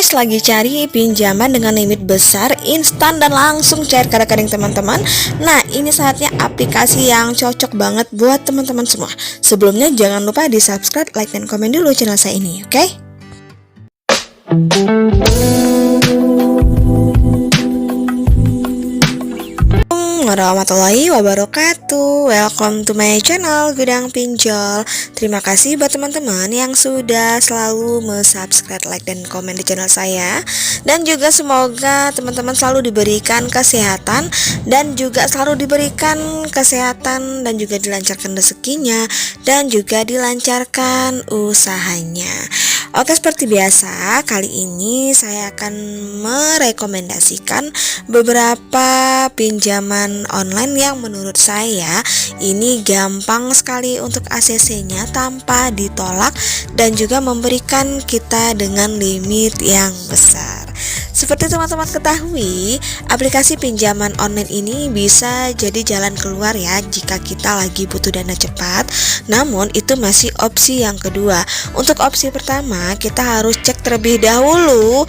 guys, lagi cari pinjaman dengan limit besar, instan dan langsung cair ke rekening teman-teman. Nah, ini saatnya aplikasi yang cocok banget buat teman-teman semua. Sebelumnya jangan lupa di subscribe, like, dan komen dulu channel saya ini, oke? Warahmatullahi wabarakatuh. Welcome to my channel Gudang Pinjol. Terima kasih buat teman-teman yang sudah selalu subscribe, like, dan komen di channel saya. Dan juga semoga teman-teman selalu diberikan kesehatan dan juga selalu diberikan kesehatan dan juga dilancarkan rezekinya dan juga dilancarkan usahanya. Oke, seperti biasa, kali ini saya akan merekomendasikan beberapa pinjaman online yang menurut saya ini gampang sekali untuk ACC-nya tanpa ditolak dan juga memberikan kita dengan limit yang besar. Seperti teman-teman ketahui, aplikasi pinjaman online ini bisa jadi jalan keluar ya jika kita lagi butuh dana cepat. Namun itu masih opsi yang kedua. Untuk opsi pertama, kita harus cek terlebih dahulu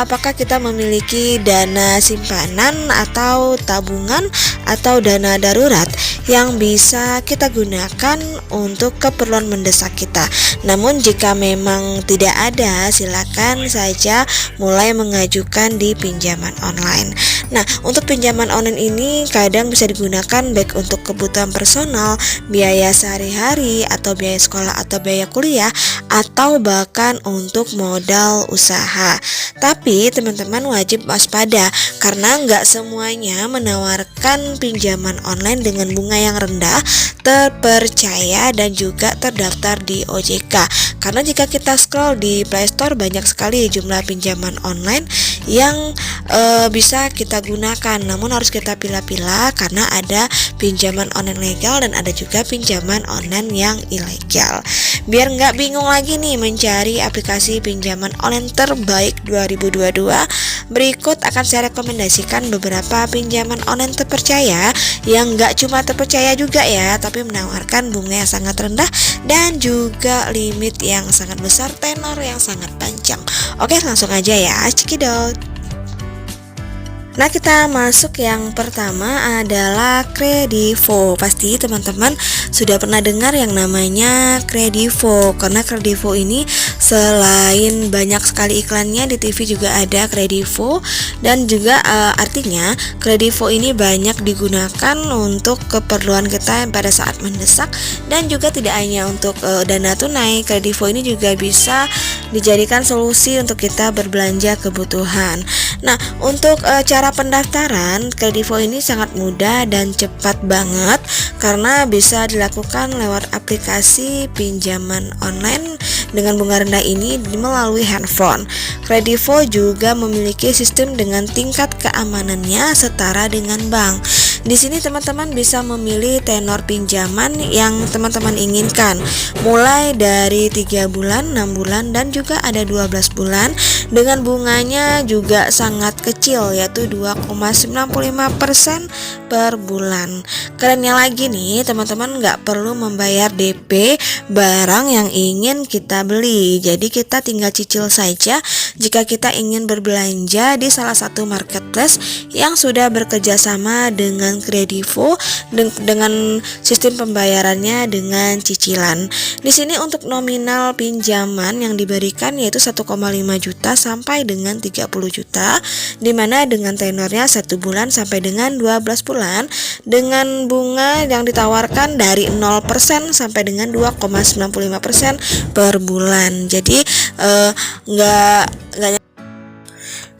apakah kita memiliki dana simpanan atau tabungan atau dana darurat yang bisa kita gunakan untuk keperluan mendesak kita. Namun jika memang tidak ada, silakan saja mulai mengajukan di pinjaman online. Nah, untuk pinjaman online ini kadang bisa digunakan baik untuk kebutuhan personal, biaya sehari-hari, atau biaya sekolah atau biaya kuliah, atau bahkan untuk modal usaha. Tapi teman-teman wajib waspada karena nggak semuanya menawarkan pinjaman online dengan bunga yang rendah, terpercaya, dan juga terdaftar di OJK. Karena jika kita scroll di Play Store, banyak sekali jumlah pinjaman online yang bisa kita gunakan. Namun harus kita pilah-pilah karena ada pinjaman online legal dan ada juga pinjaman online yang ilegal. Biar nggak bingung lagi nih mencari aplikasi pinjaman online terbaik 2022, berikut akan saya rekomendasikan beberapa pinjaman online terpercaya yang nggak cuma terpercaya juga ya, tapi menawarkan bunga yang sangat rendah dan juga limit yang sangat besar, tenor yang sangat panjang. Oke, langsung aja ya, cekidot. Nah, kita masuk yang pertama adalah Kredivo. Pasti teman-teman sudah pernah dengar yang namanya Kredivo, karena Kredivo ini selain banyak sekali iklannya di TV juga ada Kredivo, dan juga artinya Kredivo ini banyak digunakan untuk keperluan kita pada saat mendesak dan juga tidak hanya untuk dana tunai. Kredivo ini juga bisa dijadikan solusi untuk kita berbelanja kebutuhan. Nah, untuk cara pendaftaran Kredivo ini sangat mudah dan cepat banget karena bisa dilakukan lewat aplikasi pinjaman online dengan bunga rendah ini melalui handphone. Kredivo juga memiliki sistem dengan tingkat keamanannya setara dengan bank. Di sini teman-teman bisa memilih tenor pinjaman yang teman-teman inginkan, mulai dari 3 bulan, 6 bulan, dan juga ada 12 bulan dengan bunganya juga sangat kecil, yaitu 2,95% per bulan. Kerennya lagi nih, teman-teman nggak perlu membayar DP barang yang ingin kita beli. Jadi kita tinggal cicil saja jika kita ingin berbelanja di salah satu marketplace yang sudah bekerja sama dengan Kredivo dengan sistem pembayarannya dengan cicilan. Di sini untuk nominal pinjaman yang diberikan yaitu 1,5 juta sampai dengan 30 juta, dimana dengan tenornya 1 bulan sampai dengan 12 bulan dengan bunga yang ditawarkan dari 0% sampai dengan 2,95% per bulan. Jadi nggak.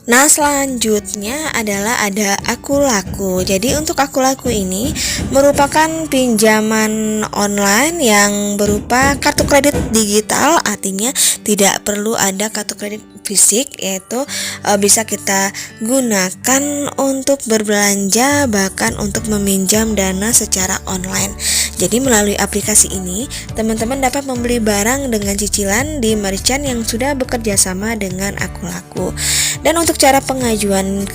Nah, selanjutnya adalah ada Aku Laku. Jadi untuk Aku Laku ini merupakan pinjaman online yang berupa kartu kredit digital, artinya tidak perlu ada kartu kredit fisik, yaitu bisa kita gunakan untuk berbelanja bahkan untuk meminjam dana secara online. Jadi melalui aplikasi ini teman-teman dapat membeli barang dengan cicilan di merchant yang sudah bekerja sama dengan Aku Laku. Dan untuk Untuk cara pengajuan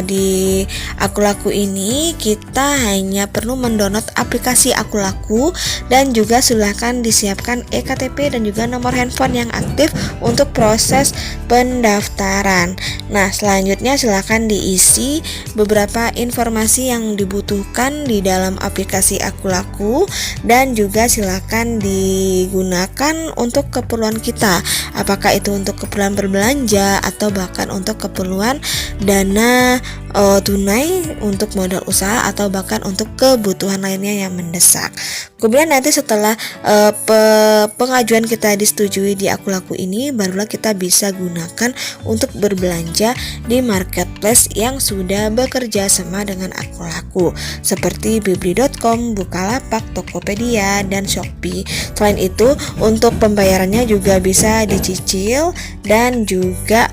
di Aku Laku ini, kita hanya perlu mendownload aplikasi Aku Laku dan juga silakan disiapkan eKTP dan juga nomor handphone yang aktif untuk proses pendaftaran. Nah, selanjutnya silakan diisi beberapa informasi yang dibutuhkan di dalam aplikasi Aku Laku dan juga silakan digunakan untuk keperluan kita. Apakah itu untuk keperluan berbelanja atau bahkan untuk keperluan dana tunai untuk modal usaha atau bahkan untuk kebutuhan lainnya yang mendesak. Kemudian nanti setelah pengajuan kita disetujui di Aku Laku ini, barulah kita bisa gunakan untuk berbelanja di marketplace yang sudah bekerja sama dengan Aku Laku seperti Bibli.com, Bukalapak, Tokopedia, dan Shopee. Selain itu, untuk pembayarannya juga bisa dicicil dan juga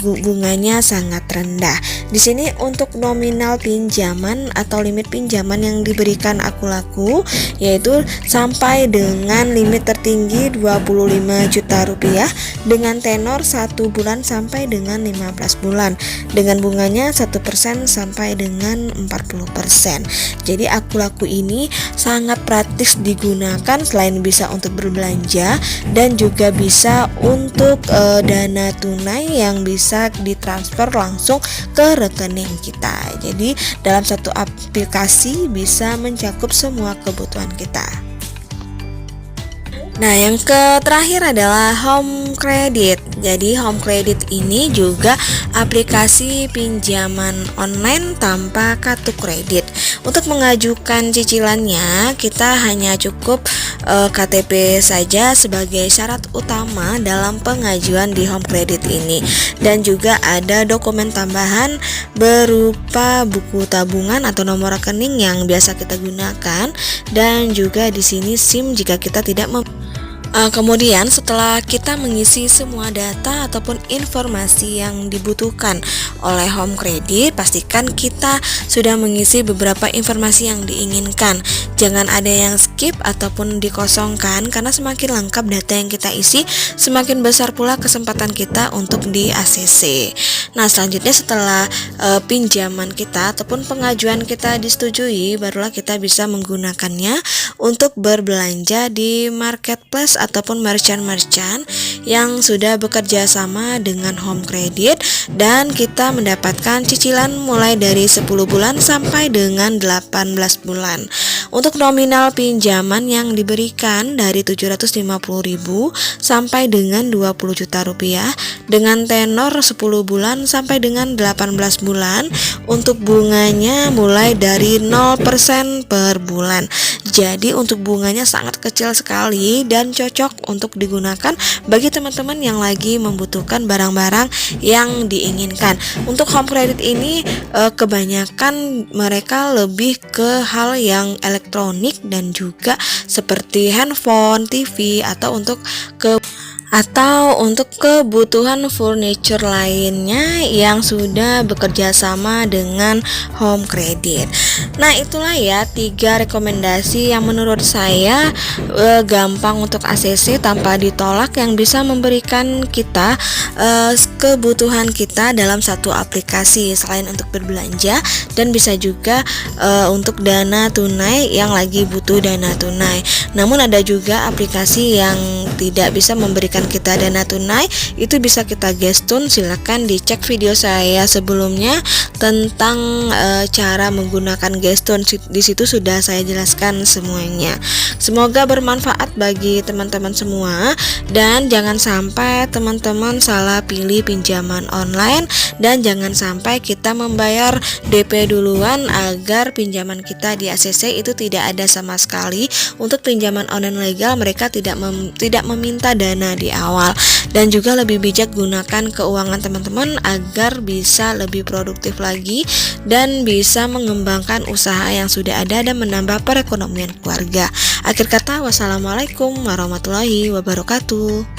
bunganya sangat rendah. Di sini untuk nominal pinjaman atau limit pinjaman yang diberikan Aku Laku yaitu sampai dengan limit tertinggi 25 juta rupiah dengan tenor 1 bulan sampai dengan 15 bulan dengan bunganya 1% sampai dengan 40%. Jadi Aku Laku ini sangat praktis digunakan, selain bisa untuk berbelanja dan juga bisa untuk dana tunai yang bisa ditransfer langsung ke rekening kita. Jadi dalam satu aplikasi bisa mencakup semua kebutuhan kita. Nah, yang terakhir adalah Home Credit. Jadi Home Credit ini juga aplikasi pinjaman online tanpa kartu kredit. Untuk mengajukan cicilannya, kita hanya cukup KTP saja sebagai syarat utama dalam pengajuan di Home Credit ini. Dan juga ada dokumen tambahan berupa buku tabungan atau nomor rekening yang biasa kita gunakan, dan juga di sini SIM jika kita tidak kemudian setelah kita mengisi semua data ataupun informasi yang dibutuhkan oleh Home Credit, pastikan kita sudah mengisi beberapa informasi yang diinginkan. Jangan ada yang skip ataupun dikosongkan, karena semakin lengkap data yang kita isi, semakin besar pula kesempatan kita untuk di ACC. Nah, selanjutnya setelah pinjaman kita ataupun pengajuan kita disetujui, barulah kita bisa menggunakannya untuk berbelanja di marketplace ataupun merchant-merchant yang sudah bekerja sama dengan Home Credit, dan kita mendapatkan cicilan mulai dari 10 bulan sampai dengan 18 bulan. Untuk nominal pinjaman yang diberikan dari 750.000 sampai dengan 20 juta rupiah dengan tenor 10 bulan sampai dengan 18 bulan. Untuk bunganya mulai dari 0% per bulan. Jadi untuk bunganya sangat kecil sekali dan cocok untuk digunakan bagi teman-teman yang lagi membutuhkan barang-barang yang diinginkan. Untuk Home Credit ini kebanyakan mereka lebih ke hal yang elektronik dan juga seperti handphone, TV atau untuk kebutuhan furniture lainnya yang sudah bekerja sama dengan Home Credit. Nah, itulah ya 3 rekomendasi yang menurut saya gampang untuk ACC tanpa ditolak, yang bisa memberikan kita kebutuhan kita dalam satu aplikasi selain untuk berbelanja, dan bisa juga untuk dana tunai yang lagi butuh dana tunai. Namun ada juga aplikasi yang tidak bisa memberikan kita dana tunai, itu bisa kita gestun. Silakan dicek video saya sebelumnya tentang cara menggunakan gestun. Di situ sudah saya jelaskan semuanya. Semoga bermanfaat bagi teman-teman semua, dan jangan sampai teman-teman salah pilih pinjaman online, dan jangan sampai kita membayar DP duluan agar pinjaman kita di ACC itu tidak ada sama sekali. Untuk pinjaman online legal mereka tidak meminta dana di awal. Dan juga lebih bijak gunakan keuangan teman-teman agar bisa lebih produktif lagi dan bisa mengembangkan usaha yang sudah ada dan menambah perekonomian keluarga. Akhir kata, wassalamualaikum warahmatullahi wabarakatuh.